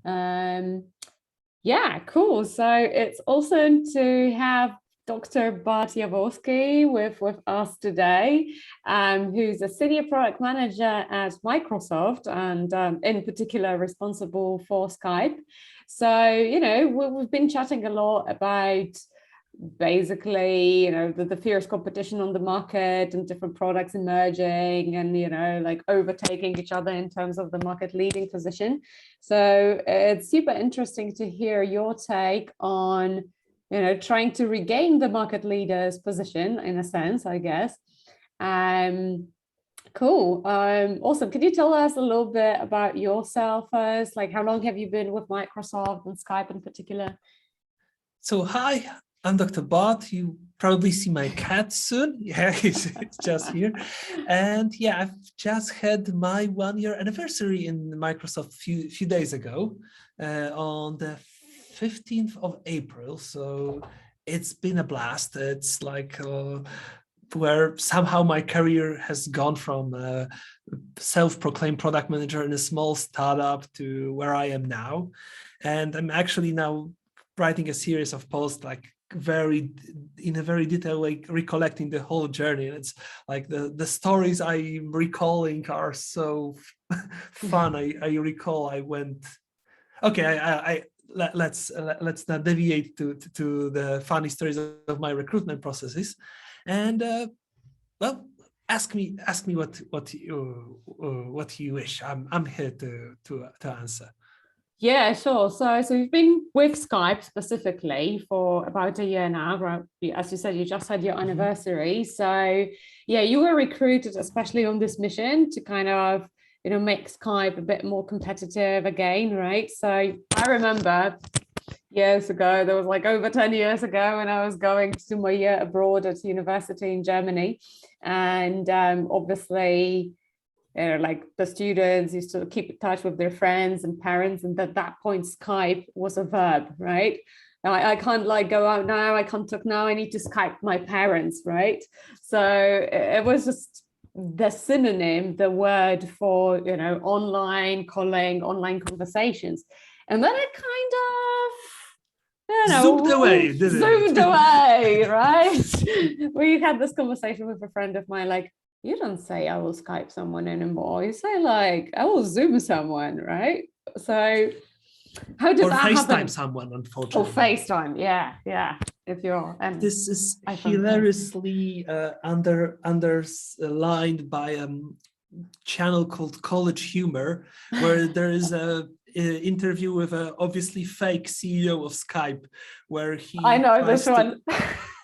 Um, yeah, cool. So it's awesome to have Dr. Bart Jaworski with us today, who's a senior product manager at Microsoft and in particular responsible for Skype. So, we've been chatting a lot about basically, the fierce competition on the market and different products emerging and, like overtaking each other in terms of the market leading position. So it's super interesting to hear your take on, trying to regain the market leader's position in a sense, I guess. Cool. Awesome. Could you tell us a little bit about yourself first? Like, how long have you been with Microsoft and Skype in particular? So, hi, I'm Dr. Bart. You probably see my cat soon. Yeah, it's just here. And yeah, I've just had my 1-year anniversary in Microsoft few days ago on the 15th of April. So it's been a blast. It's like where somehow my career has gone from a self-proclaimed product manager in a small startup to where I am now. And I'm actually now writing a series of posts like in a very detailed way, recollecting the whole journey. And it's like the stories I'm recalling are so fun. I recall I went, okay, let's not deviate to the funny stories of my recruitment processes. And well, ask me what you wish. I'm here to answer. Yeah, sure. So you've been with Skype specifically for about a year now, right? As you said, you just had your anniversary. So yeah, you were recruited especially on this mission to kind of, make Skype a bit more competitive again, right? So I remember years ago, there was like over 10 years ago when I was going to my year abroad at university in Germany. And obviously, like the students used to keep in touch with their friends and parents, and at that point Skype was a verb, right? Now I can't like go out now, I can't talk now, I need to Skype my parents, right? So it was just the synonym, the word for, online calling, online conversations. And then it kind of zoomed away, didn't zoomed it? away, right? We had this conversation with a friend of mine, like, you don't say I will Skype someone anymore. You say like I will Zoom someone, right? So how did or that FaceTime happen? someone, Or unfortunately. FaceTime, yeah. If you're This is iPhone hilariously underlined by a channel called College Humor, where there is a interview with a obviously fake CEO of Skype, where he I know this one.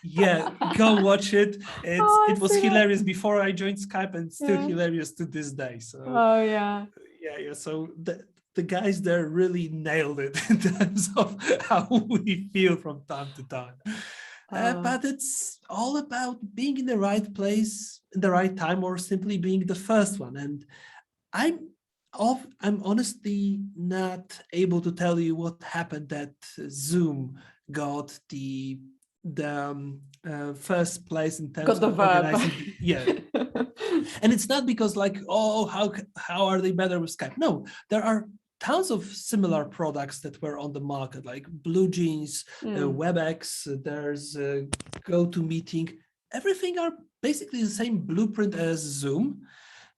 Yeah, go watch it. It was that. hilarious before I joined Skype, and still hilarious to this day. So oh yeah. So the guys there really nailed it in terms of how we feel from time to time. But it's all about being in the right place in the right time, or simply being the first one. And I'm honestly not able to tell you what happened that Zoom got the first place in terms of organizing. And it's not because like, oh, how are they better with Skype? No, there are tons of similar products that were on the market, like Blue Jeans, WebEx, there's GoToMeeting. Everything are basically the same blueprint as Zoom,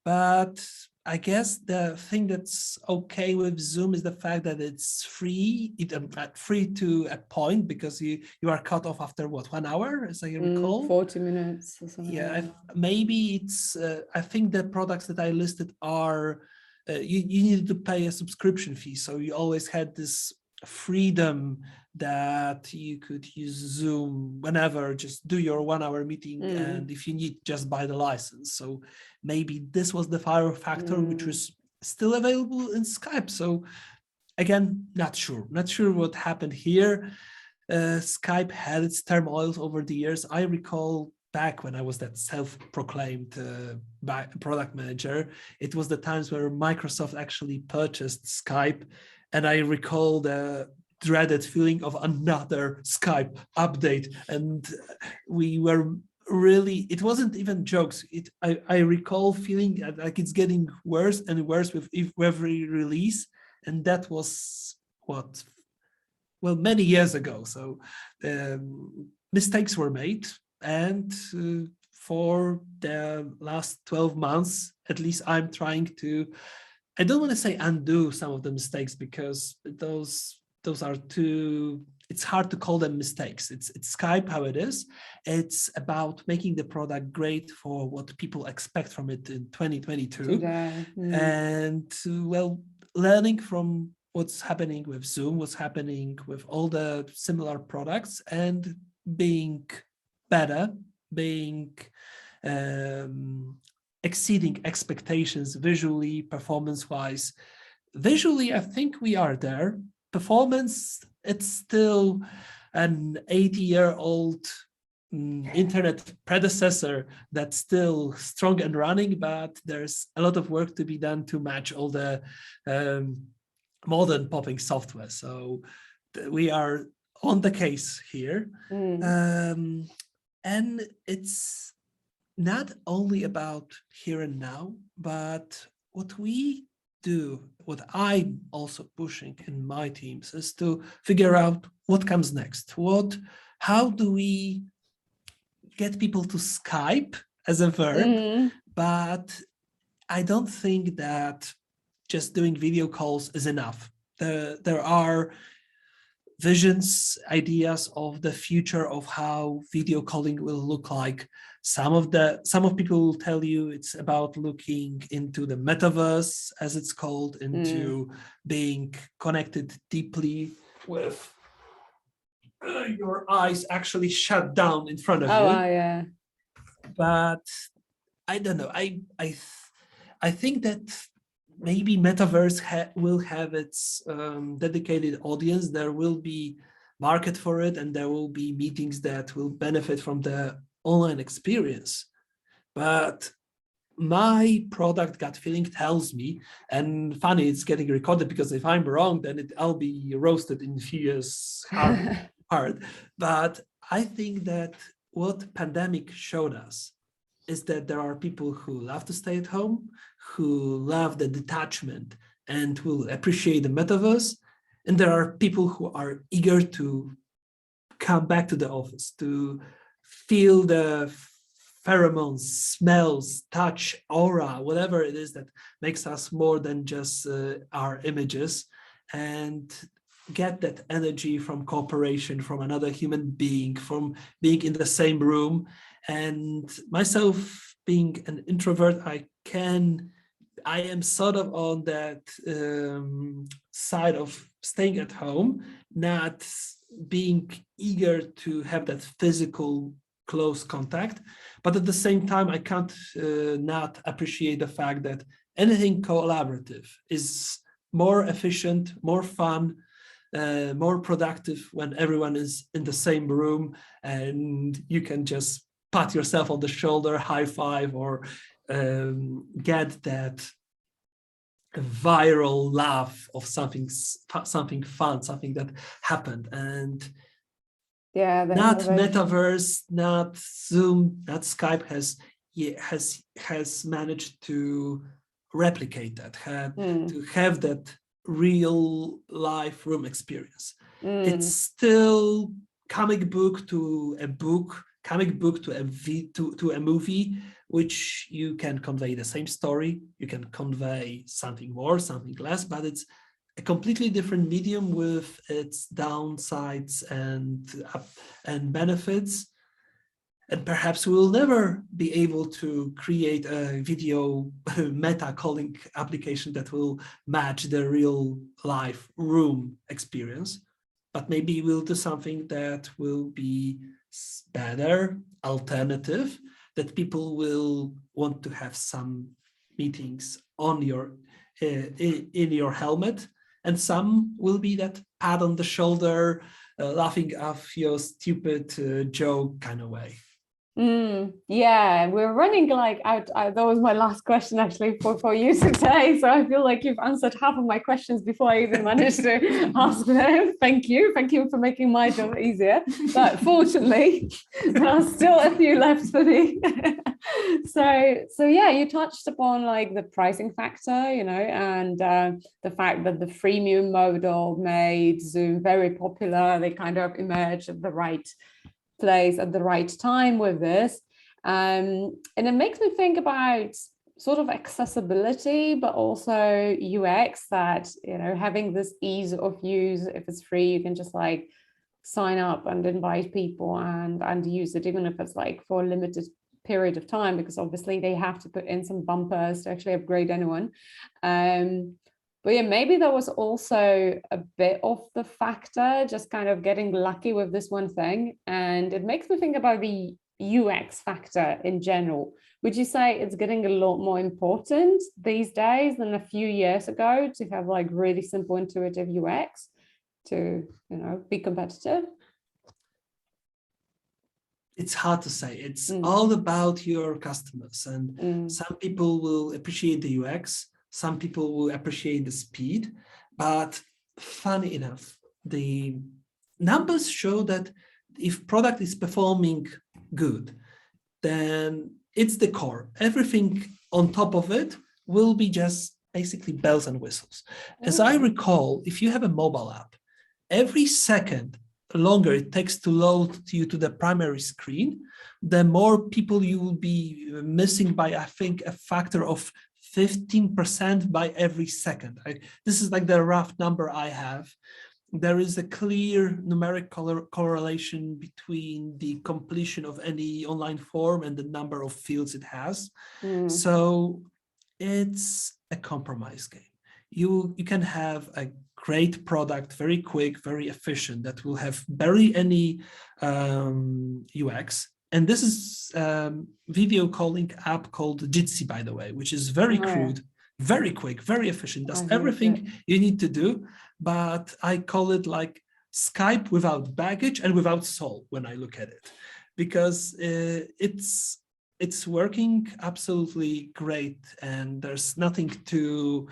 but I guess the thing that's okay with Zoom is the fact that it's free. Free to a point, because you are cut off after what, 1 hour, as I recall. 40 minutes or something. Yeah, maybe it's. I think the products that I listed are you needed to pay a subscription fee, so you always had this freedom that you could use Zoom whenever, just do your 1 hour meeting, and if you need, just buy the license. So maybe this was the fire factor which was still available in Skype. So again, not sure what happened here. Skype had its turmoils over the years. I recall back when I was that self-proclaimed product manager, it was the times where Microsoft actually purchased Skype, and I recall the dreaded feeling of another Skype update, and we were really, it wasn't even jokes. I recall feeling like it's getting worse and worse with every release, and that was many years ago. So mistakes were made, and for the last 12 months, at least I'm trying to, I don't want to say undo some of the mistakes, because those are too, it's hard to call them mistakes. It's Skype how it is. It's about making the product great for what people expect from it in 2022. Today. And learning from what's happening with Zoom, what's happening with all the similar products, and being better, being exceeding expectations visually, performance-wise. Visually, I think we are there. Performance, it's still an 80-year-old internet predecessor that's still strong and running, but there's a lot of work to be done to match all the modern popping software. So we are on the case here. And it's not only about here and now, but what we do, what I'm also pushing in my teams, is to figure out what comes next. How do we get people to Skype as a verb? But I don't think that just doing video calls is enough. There are visions, ideas of the future of how video calling will look like. Some of people will tell you it's about looking into the metaverse, as it's called, into being connected deeply with your eyes actually shut down in front of you. Yeah. But I don't know. I think that maybe metaverse will have its dedicated audience. There will be market for it, and there will be meetings that will benefit from the online experience. But my product gut feeling tells me, and funny, it's getting recorded, because if I'm wrong, then I'll be roasted in a few years hard. But I think that what pandemic showed us is that there are people who love to stay at home, who love the detachment and will appreciate the metaverse. And there are people who are eager to come back to the office, to feel the pheromones, smells, touch, aura, whatever it is that makes us more than just our images, and get that energy from cooperation, from another human being, from being in the same room. And myself being an introvert, I am sort of on that side of staying at home, not being eager to have that physical close contact. But at the same time, I can't not appreciate the fact that anything collaborative is more efficient, more fun, more productive when everyone is in the same room, and you can just pat yourself on the shoulder, high five, or get that viral laugh of something fun, something that happened. And not metaverse, not Zoom, not Skype has managed to replicate that, to have that real life room experience. It's still comic book to a book, comic book to a movie, which you can convey the same story, you can convey something more, something less, but it's a completely different medium with its downsides and benefits. And perhaps we'll never be able to create a video meta calling application that will match the real life room experience. But maybe we'll do something that will be better, alternative, that people will want to have some meetings on your in your helmet, and some will be that pat on the shoulder, laughing off your stupid joke kind of way. Yeah, we're running like out. That was my last question actually for you today. So I feel like you've answered half of my questions before I even managed to ask them. Thank you for making my job easier. But fortunately, there are still a few left for me. So yeah, you touched upon like the pricing factor, you know, and the fact that the freemium model made Zoom very popular. They kind of emerged at the right place at the right time with this. And it makes me think about sort of accessibility, but also UX, that, you know, having this ease of use. If it's free, you can just like sign up and invite people and use it, even if it's like for a limited period of time, because obviously they have to put in some bumpers to actually upgrade anyone. But yeah, maybe that was also a bit of the factor, just kind of getting lucky with this one thing. And it makes me think about the UX factor in general. Would you say it's getting a lot more important these days than a few years ago to have like really simple, intuitive UX to, you know, be competitive? It's hard to say. It's all about your customers, and some people will appreciate the UX, some people will appreciate the speed, but funny enough, the numbers show that if product is performing good, then it's the core. Everything on top of it will be just basically bells and whistles. As I recall, if you have a mobile app, every second longer it takes to load you to the primary screen, the more people you will be missing by, I think, a factor of 15% by every second. This is like the rough number I have. There is a clear numeric correlation between the completion of any online form and the number of fields it has. So it's a compromise game. You can have a great product, very quick, very efficient, that will have barely any UX. And this is a video calling app called Jitsi, by the way, which is very crude, very quick, very efficient, does everything you need to do. But I call it like Skype without baggage and without soul when I look at it, because it's working absolutely great, and there's nothing to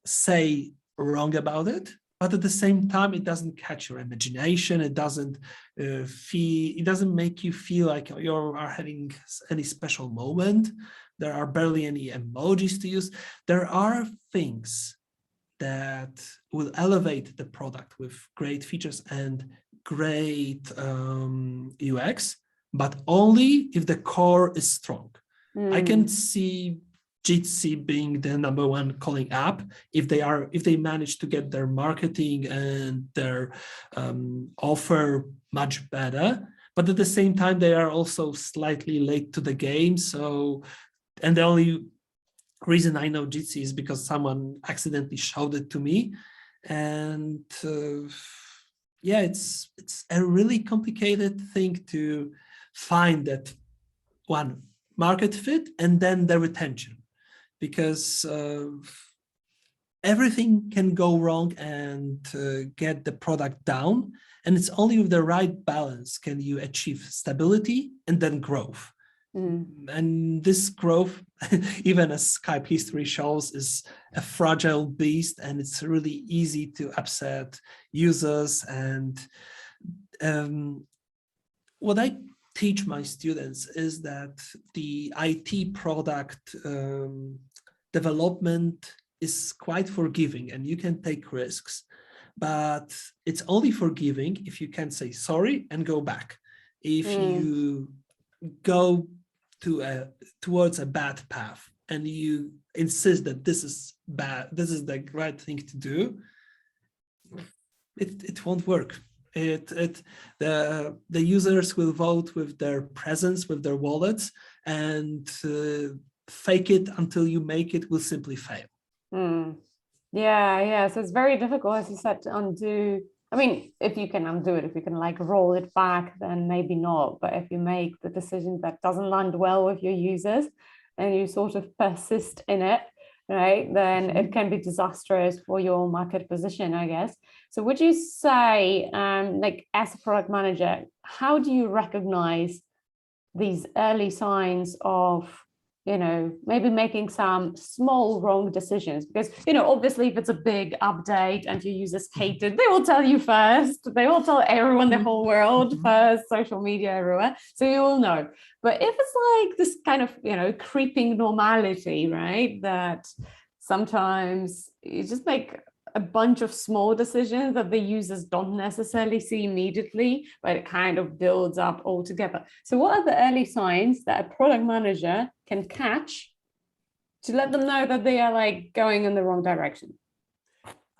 say wrong about it. But at the same time, it doesn't catch your imagination. It doesn't it doesn't make you feel like you are having any special moment. There are barely any emojis to use. There are things that will elevate the product with great features and great UX, but only if the core is strong. I can see Jitsi being the #1 calling app if they manage to get their marketing and their offer much better. But at the same time, they are also slightly late to the game. So, and the only reason I know Jitsi is because someone accidentally showed it to me. And yeah, it's a really complicated thing to find that one market fit and then the retention, because everything can go wrong and get the product down. And it's only with the right balance can you achieve stability and then growth. And this growth, even as Skype history shows, is a fragile beast, and it's really easy to upset users. And what I teach my students is that the IT product development is quite forgiving and you can take risks, but it's only forgiving if you can say sorry and go back. If you go towards a bad path and you insist that this is bad, this is the right thing to do, it won't work. The users will vote with their presence, with their wallets, and fake it until you make it will simply fail. Yeah. So it's very difficult, as you said, to undo. I mean, if you can undo it, if you can like roll it back, then maybe not. But if you make the decision that doesn't land well with your users and you sort of persist in it, right, then it can be disastrous for your market position, I guess. So would you say, like as a product manager, how do you recognize these early signs of maybe making some small wrong decisions, because, obviously if it's a big update and your users hate it, they will tell you first. They will tell everyone, the whole world first, social media, everywhere. So you will know. But if it's like this kind of, creeping normality, right, that sometimes you just make a bunch of small decisions that the users don't necessarily see immediately, but it kind of builds up all together. So what are the early signs that a product manager can catch to let them know that they are like going in the wrong direction?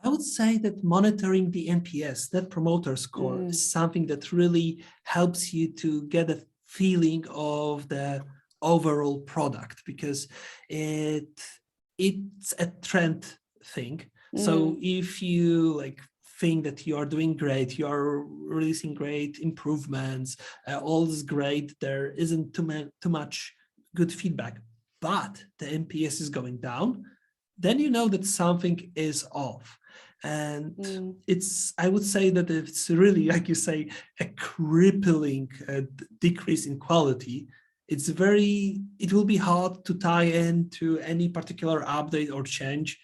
I would say that monitoring the NPS, Net Promoter Score, is something that really helps you to get a feeling of the overall product, because it's a trend thing. So if you like think that you are doing great, you are releasing great improvements, all is great, there isn't too much good feedback, but the NPS is going down, then you know that something is off. And I would say that it's really, like you say, a crippling decrease in quality. It will be hard to tie into any particular update or change.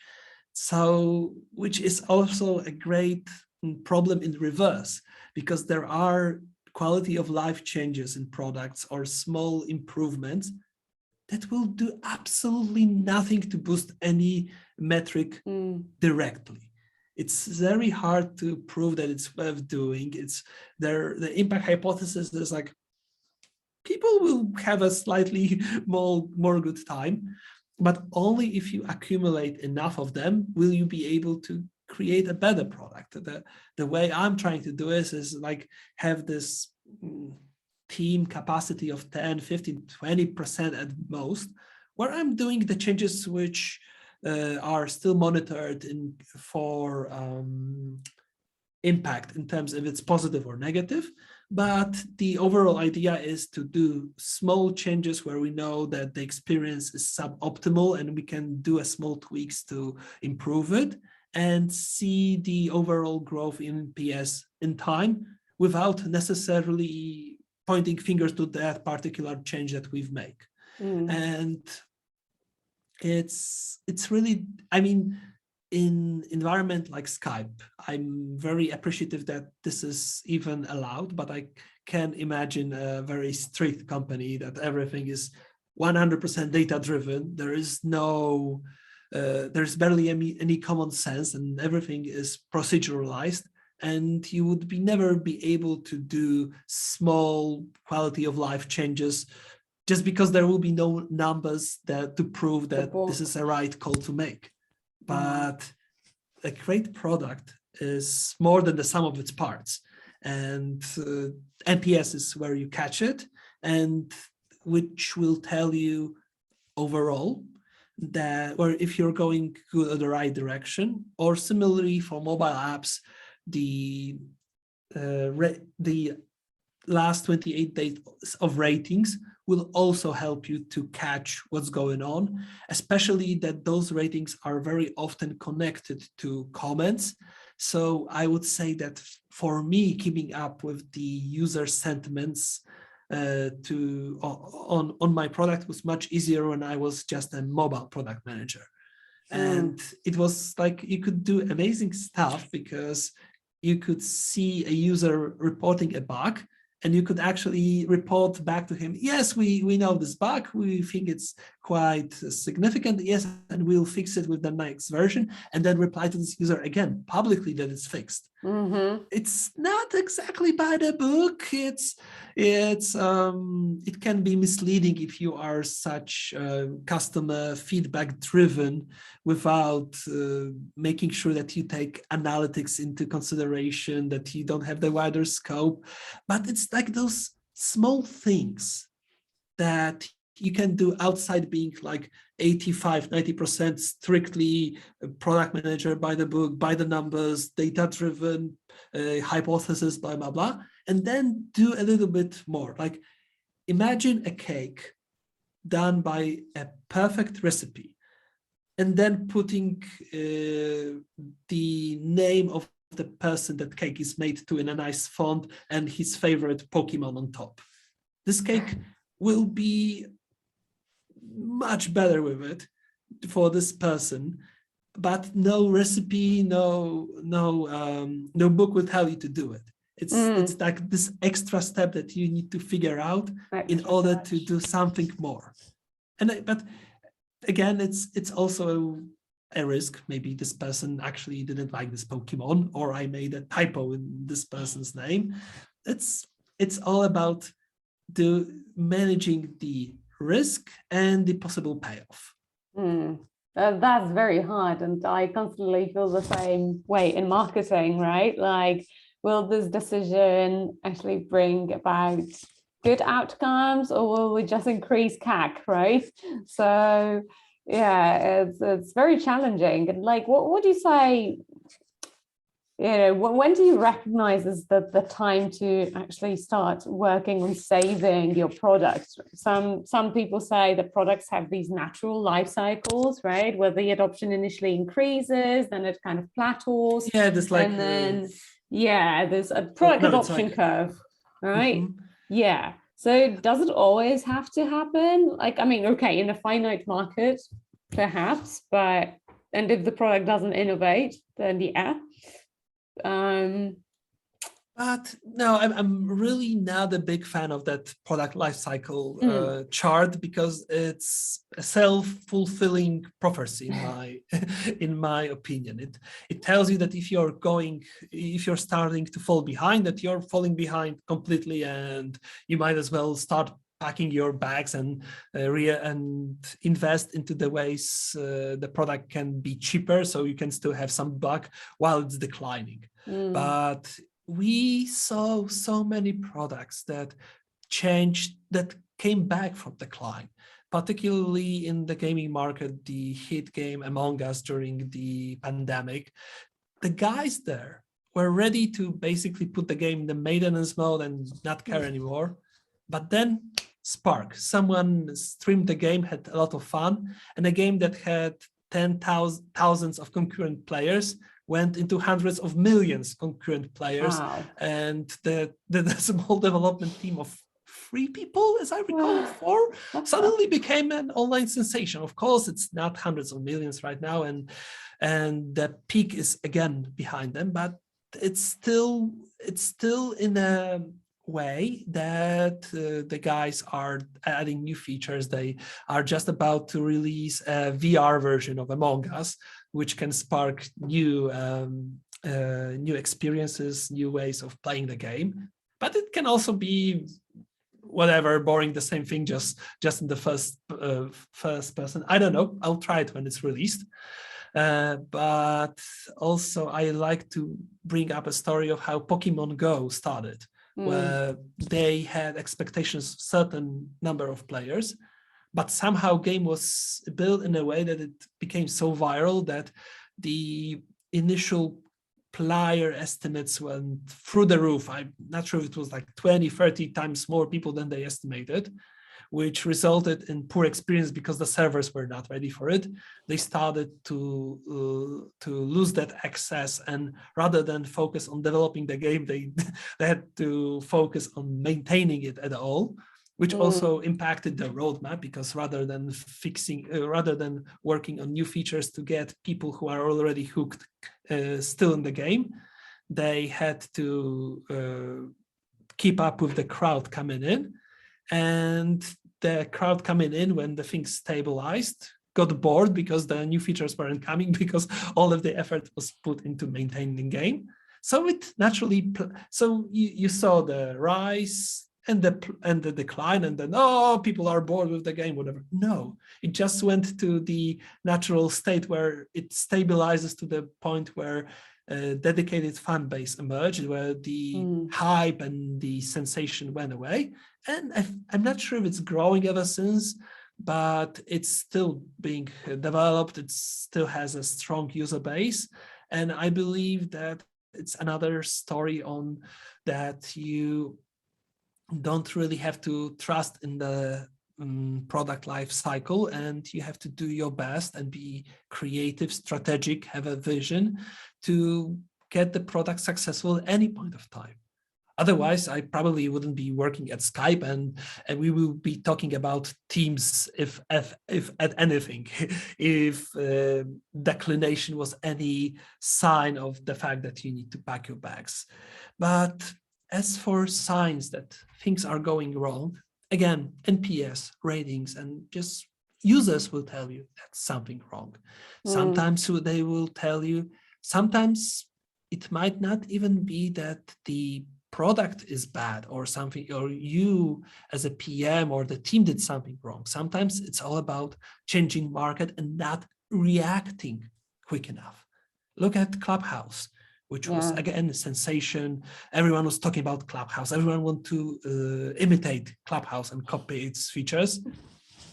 So, which is also a great problem in reverse, because there are quality of life changes in products or small improvements that will do absolutely nothing to boost any metric directly. It's very hard to prove that it's worth doing. The impact hypothesis is like, people will have a slightly more good time, but only if you accumulate enough of them will you be able to create a better product. The way I'm trying to do this is like have this team capacity of 10, 15, 20% at most, where I'm doing the changes which are still monitored for impact in terms of it's positive or negative. But the overall idea is to do small changes where we know that the experience is suboptimal and we can do a small tweaks to improve it and see the overall growth in PS in time without necessarily pointing fingers to that particular change that we've made. And it's really, I mean, in environment like Skype, I'm very appreciative that this is even allowed, but I can imagine a very strict company that everything is 100% data driven. There is there's barely any common sense, and everything is proceduralized, and you would never be able to do small quality of life changes just because there will be no numbers to prove that this is a right call to make. But a great product is more than the sum of its parts, and NPS is where you catch it, and which will tell you overall that, or if you're going good in the right direction. Or similarly for mobile apps, the last 28 days of ratings will also help you to catch what's going on, especially that those ratings are very often connected to comments. So I would say that for me, keeping up with the user sentiments on my product was much easier when I was just a mobile product manager. And it was like you could do amazing stuff because you could see a user reporting a bug, and you could actually report back to him, yes, we know this bug, we think it's quite significant, yes, and we'll fix it with the next version, and then reply to this user again publicly that it's fixed. It's not exactly by the book. It can be misleading if you are such customer feedback driven without making sure that you take analytics into consideration, that you don't have the wider scope. But it's like those small things that you can do outside being like 85-90% strictly product manager by the book, by the numbers, data driven, hypothesis, blah blah blah, and then do a little bit more. Like imagine a cake done by a perfect recipe, and then putting the name of the person that cake is made to in a nice font and his favorite Pokemon on top. This cake will be much better with it for this person, but no recipe, no book will tell you to do it. It's like this extra step that you need to figure out in order to do something more. But again, it's also a risk. Maybe this person actually didn't like this Pokemon, or I made a typo in this person's name. It's all about managing the risk and the possible payoff. That's very hard, and I constantly feel the same way in marketing, right? Like, will this decision actually bring about good outcomes, or will we just increase CAC, right? So yeah, it's very challenging. And like, what do you say? When do you recognize is the time to actually start working on saving your products? Some people say that products have these natural life cycles, right? Where the adoption initially increases, then it kind of plateaus. Yeah, there's like, and then there's a product adoption curve, right? Yeah. So does it always have to happen? Like, I mean, okay, in a finite market, perhaps, and if the product doesn't innovate, then yeah. But no, I'm really not a big fan of that product lifecycle chart, because it's a self-fulfilling prophecy in my opinion. It tells you that if you're starting to fall behind, that you're falling behind completely, and you might as well start packing your bags and invest into the ways the product can be cheaper, so you can still have some buck while it's declining. But we saw so many products that came back from decline, particularly in the gaming market. The hit game Among Us during the pandemic, the guys there were ready to basically put the game in the maintenance mode and not care anymore. But then Spark, someone streamed the game, had a lot of fun, and a game that had thousands of concurrent players went into hundreds of millions concurrent players. Wow. And the small development team of 3 people, as I recall, 4, suddenly became an online sensation. Of course, it's not hundreds of millions right now, and the peak is again behind them, but it's still in a way that the guys are adding new features. They are just about to release a VR version of Among Us, which can spark new experiences, new ways of playing the game. But it can also be whatever, boring, the same thing, just in the first person. I don't know. I'll try it when it's released. But also, I like to bring up a story of how Pokemon Go started, where they had expectations of certain number of players, but somehow game was built in a way that it became so viral that the initial player estimates went through the roof. I'm not sure if it was like 20, 30 times more people than they estimated, which resulted in poor experience because the servers were not ready for it. They started to lose that access, and rather than focus on developing the game, they had to focus on maintaining it at all, which also impacted the roadmap, because rather than working on new features to get people who are already hooked still in the game, they had to keep up with the crowd coming in. And the crowd coming in, when the things stabilized, got bored because the new features weren't coming, because all of the effort was put into maintaining the game. So it naturally, so you saw the rise and the decline, and then, people are bored with the game, whatever. No, it just went to the natural state where it stabilizes to the point where a dedicated fan base emerged, where the hype and the sensation went away. And I'm not sure if it's growing ever since, but it's still being developed. It still has a strong user base. And I believe that it's another story on that you don't really have to trust in the product life cycle, and you have to do your best and be creative, strategic, have a vision to get the product successful at any point of time. Otherwise, I probably wouldn't be working at Skype, and we will be talking about Teams if at anything, if declination was any sign of the fact that you need to pack your bags. But as for signs that things are going wrong, again, NPS, ratings, and just users will tell you that something wrong. Sometimes they will tell you, sometimes it might not even be that the product is bad or something, or you as a PM or the team did something wrong. Sometimes it's all about changing market and not reacting quick enough. Look at Clubhouse, which was again a sensation. Everyone was talking about Clubhouse. Everyone wanted to imitate Clubhouse and copy its features.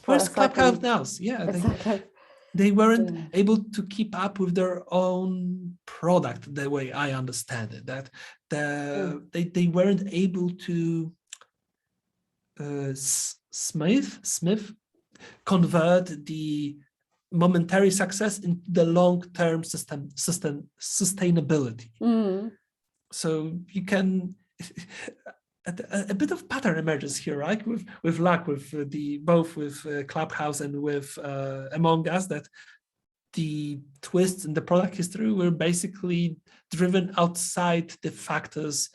Where's Clubhouse now? Yeah, they weren't able to keep up with their own product, the way I understand it, that they weren't able to convert the momentary success into the long-term sustainability. So you can a bit of pattern emerges here, right? With luck, with both with Clubhouse and with Among Us, that the twists in the product history were basically driven outside the factors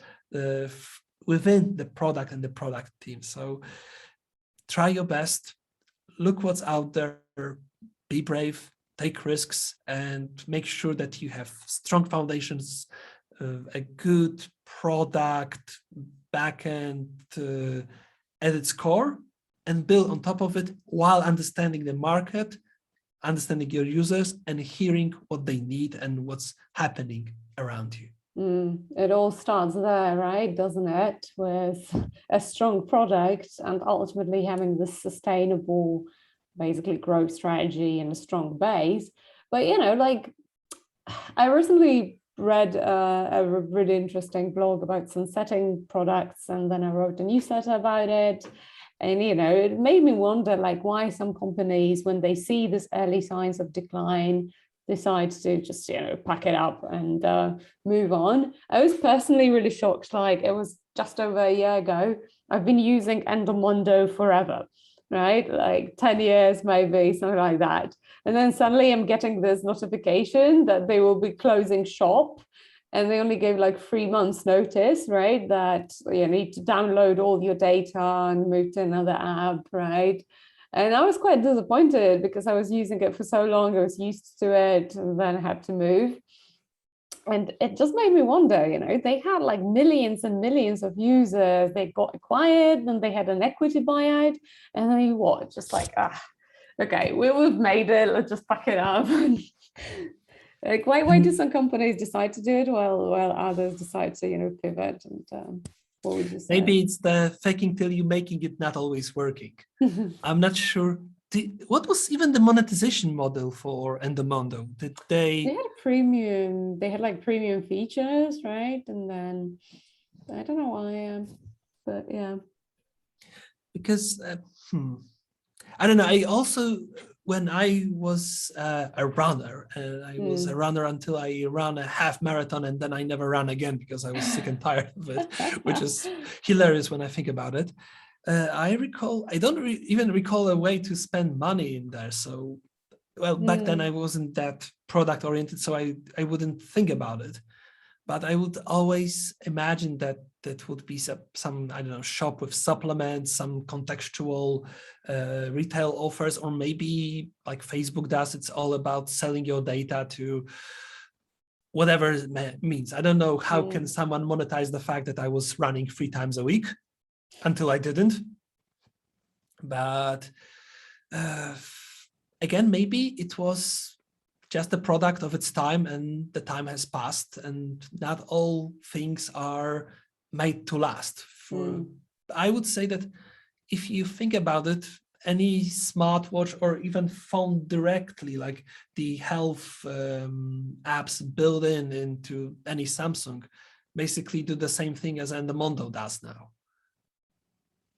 within the product and the product team. So try your best, look what's out there, be brave, take risks, and make sure that you have strong foundations, a good product, backend at its core, and build on top of it while understanding the market, understanding your users, and hearing what they need and what's happening around you. It all starts there, right? Doesn't it? With a strong product and ultimately having this sustainable, basically growth strategy and a strong base. But, you know, like I recently read a really interesting blog about sunsetting products, and then I wrote a newsletter about it. And, you know, it made me wonder, like, why some companies, when they see this early signs of decline, decide to just, you know, pack it up and move on. I was personally really shocked. Like, it was just over a year ago. I've been using Endomondo forever, right? Like 10 years, maybe, something like that. And then suddenly I'm getting this notification that they will be closing shop. And they only gave like 3 months notice, right? That you need to download all your data and move to another app, right? And I was quite disappointed because I was using it for so long. I was used to it, and then I had to move. And it just made me wonder, you know, they had like millions and millions of users. They got acquired, and they had an equity buyout. And then what? Just like, okay, we've made it. Let's just pack it up. Like, why do some companies decide to do it while others decide to, you know, pivot? And what would you say? Maybe it's the faking till you making it not always working. I'm not sure. What was even the monetization model for Endomondo? Did they had a premium. They had like premium features, right? And then I don't know why, but yeah. Because I don't know. I also, when I was a runner, and I was a runner until I ran a half marathon, and then I never ran again because I was sick and tired of it, which is hilarious when I think about it. I recall, I don't even recall a way to spend money in there. So, well, back then I wasn't that product oriented, so I wouldn't think about it. But I would always imagine that that would be some I don't know, shop with supplements, some contextual retail offers, or maybe like Facebook does, it's all about selling your data to whatever it means. I don't know how can someone monetize the fact that I was running 3 times a week until I didn't. But again, maybe it was just a product of its time, and the time has passed, and not all things are made to last. I would say that if you think about it, any smartwatch or even phone directly, like the health apps built into any Samsung, basically do the same thing as Endomondo does now.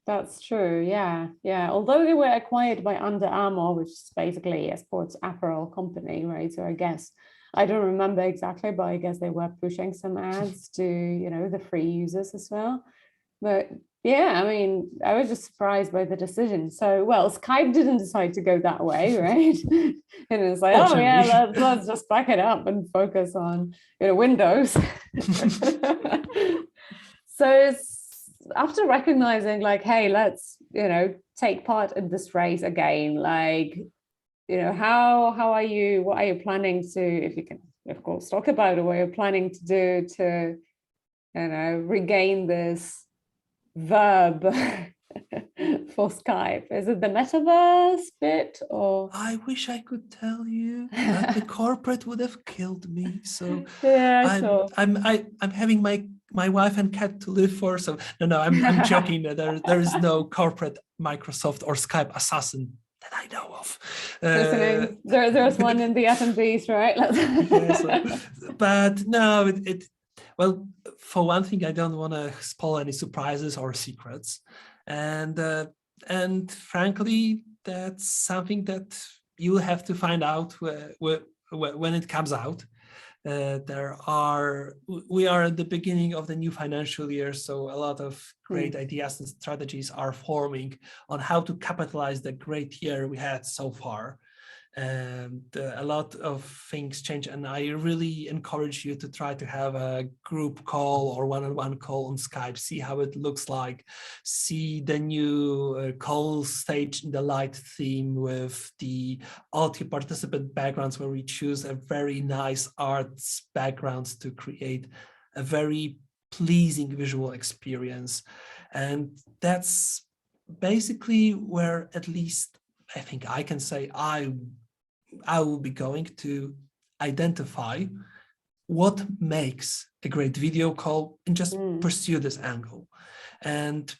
That's true. Yeah. Although they were acquired by Under Armour, which is basically a sports apparel company, right? So I guess I don't remember exactly, but I guess they were pushing some ads to, the free users as well. But yeah, I mean, I was just surprised by the decision. So, well, Skype didn't decide to go that way, right? And it's like, oh yeah, let's just back it up and focus on, Windows. So it's after recognizing like, hey, let's, take part in this race again. Like, how are you, what are you planning to, if you can, of course, talk about it, what you're planning to do to, regain this verb for Skype? Is it the metaverse bit or? I wish I could tell you, but the corporate would have killed me. So Yeah, sure. I'm having my wife and cat to live for. So no, I'm joking. There is no corporate Microsoft or Skype assassin that I know of. There's one in the F&Bs, right? But no, well, for one thing, I don't want to spoil any surprises or secrets, and frankly, that's something that you'll have to find out when it comes out. We are at the beginning of the new financial year, so a lot of great ideas and strategies are forming on how to capitalize the great year we had so far. And a lot of things change, and I really encourage you to try to have a group call or one-on-one call on Skype, see how it looks like, see the new call stage in the light theme with the multi-participant backgrounds, where we choose a very nice arts backgrounds to create a very pleasing visual experience. And that's basically where, at least I think I can say, I will be going to identify what makes a great video call and just pursue this angle and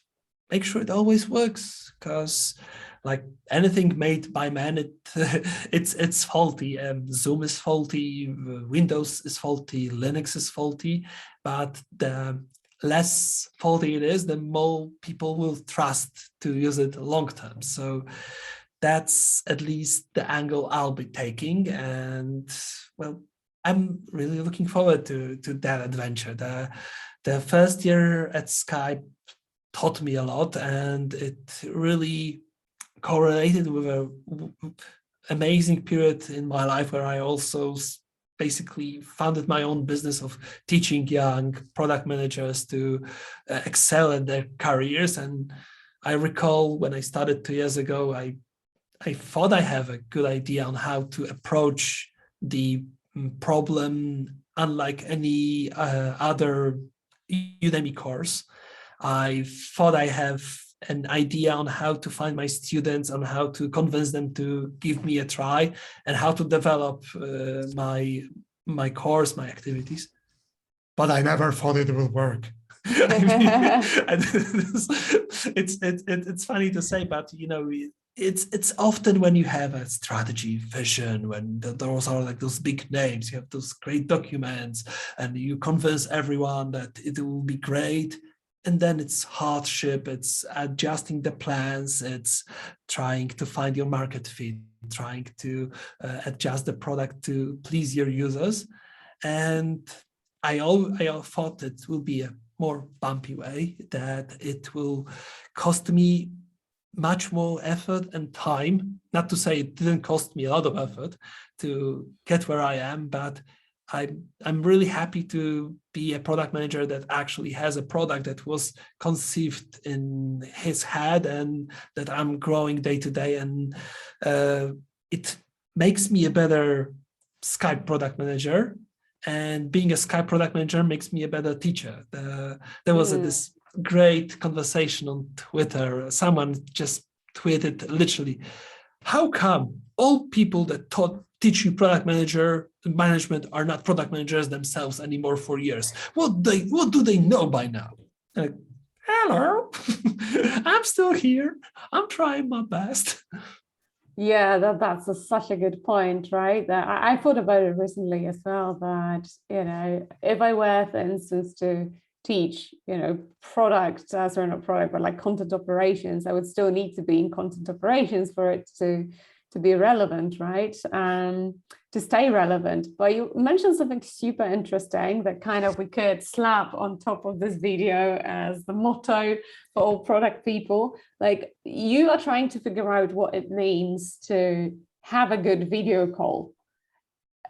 make sure it always works, because like anything made by man, it's faulty. Zoom is faulty, Windows is faulty, Linux is faulty, but the less faulty it is, the more people will trust to use it long term. So that's at least the angle I'll be taking. And well, I'm really looking forward to that adventure. The first year at Skype taught me a lot, and it really correlated with a amazing period in my life where I also basically founded my own business of teaching young product managers to excel at their careers. And I recall when I started 2 years ago, I thought I have a good idea on how to approach the problem, unlike any other Udemy course. I thought I have an idea on how to find my students, on how to convince them to give me a try, and how to develop my course, my activities. But I never thought it would work. I mean, it's funny to say, but it's often when you have a strategy vision, when those are like those big names, you have those great documents, and you convince everyone that it will be great. And then it's hardship, it's adjusting the plans, it's trying to find your market fit, trying to adjust the product to please your users. And I thought it will be a more bumpy way, that it will cost me much more effort and time. Not to say it didn't cost me a lot of effort to get where I am, but I'm really happy to be a product manager that actually has a product that was conceived in his head and that I'm growing day to day. And it makes me a better Skype product manager. And being a Skype product manager makes me a better teacher. There was this great conversation on Twitter. Someone just tweeted literally, how come all people that teach you product management are not product managers themselves anymore for years? What do they know by now? Like, hello, I'm still here. I'm trying my best. Yeah, that's such a good point, right? That I thought about it recently as well, that, if I were, for instance, to teach, product, sorry, not product, but like content operations, I would still need to be in content operations for it to, to be relevant, right? To stay relevant. But you mentioned something super interesting that kind of we could slap on top of this video as the motto for all product people. Like, you are trying to figure out what it means to have a good video call.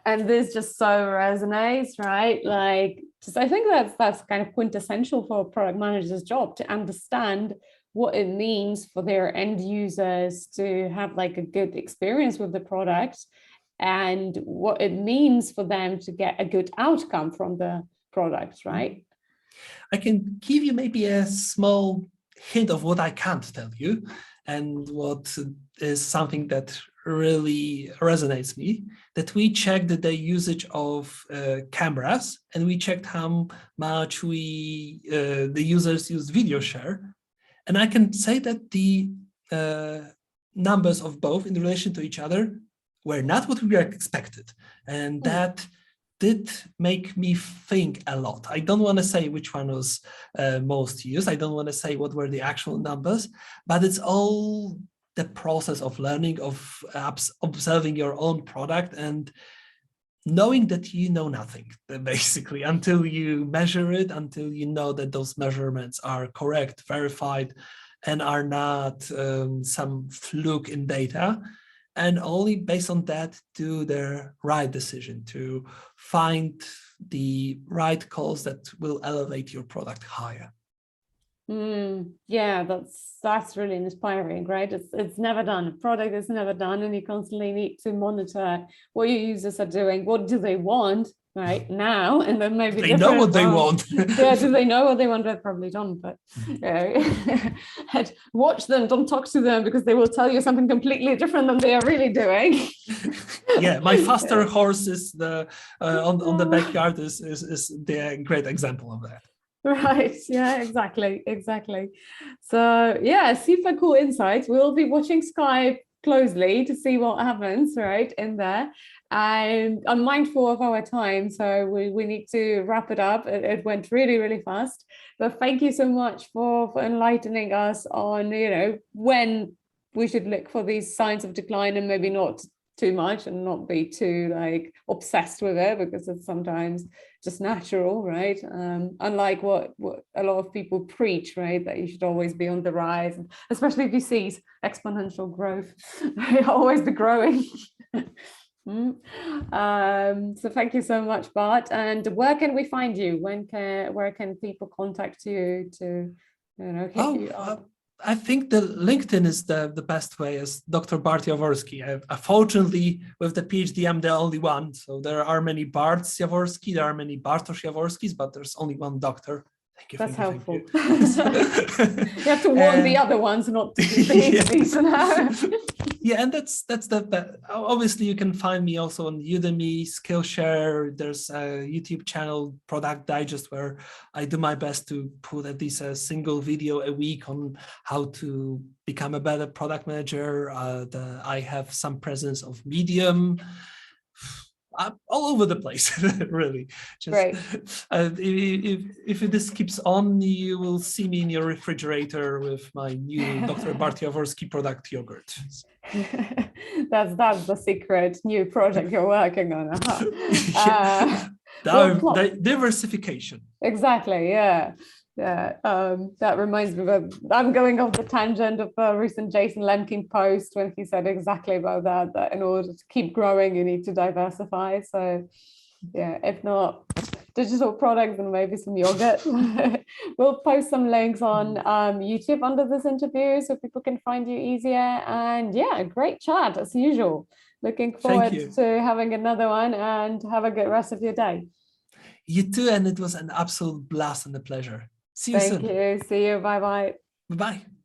And this just so resonates, right? Like, just I think that's kind of quintessential for a product manager's job, to understand what it means for their end users to have like a good experience with the product, and what it means for them to get a good outcome from the product, right? I can give you maybe a small hint of what I can't tell you, and what is something that really resonates me, that we checked the usage of cameras, and we checked how much the users use video share. And I can say that the numbers of both in relation to each other were not what we expected. And that did make me think a lot. I don't want to say which one was most used. I don't want to say what were the actual numbers, but it's all the process of learning, of observing your own product and knowing that you know nothing, basically, until you measure it, until you know that those measurements are correct, verified, and are not some fluke in data. And only based on that do the right decision to find the right calls that will elevate your product higher. Yeah, that's really inspiring, right? It's never done. A product is never done, and you constantly need to monitor what your users are doing. What do they want right now? And then maybe they know what they want. Yeah, do they know what they want? They probably don't, but watch them, don't talk to them, because they will tell you something completely different than they are really doing. Yeah, my faster horse is on the backyard is the great example of that. Right, yeah, exactly. So yeah, super cool insights. We'll be watching Skype closely to see what happens right in there, and I'm mindful of our time, so we need to wrap it up. It went really fast, but thank you so much for enlightening us on, you know, when we should look for these signs of decline, and maybe not too much and not be too like obsessed with it, because it's sometimes just natural, right? Unlike what a lot of people preach, right, that you should always be on the rise, and especially if you see exponential growth, always be growing. So thank you so much, Bart. And where can we find you? Where can people contact you to, you know, hit you up? I think the LinkedIn is the best way, as Dr. Bart Jaworski. Unfortunately, with the PhD, I'm the only one. So there are many Barts Jaworski, there are many Bartosz Jaworskis, but there's only one doctor. Thank you. That's helpful. You have to warn the other ones not to do PhDs now. Yeah, and that's the obviously you can find me also on Udemy, Skillshare. There's a YouTube channel, Product Digest, where I do my best to put at least a single video a week on how to become a better product manager. I have some presence of Medium. I'm all over the place, really. Just, right. If this keeps on, you will see me in your refrigerator with my new Dr. Bart Jaworski product yogurt. That's the secret new project you're working on. Diversification. Exactly. Yeah. That reminds me of, I'm going off the tangent of a recent Jason Lemkin post when he said exactly about that in order to keep growing, you need to diversify. So yeah, if not digital products, then maybe some yogurt. We'll post some links on YouTube under this interview so people can find you easier. And yeah, great chat as usual. Looking forward to having another one, and have a good rest of your day. You too, and it was an absolute blast and a pleasure. See you soon. Thank you. See you. Bye-bye. Bye-bye.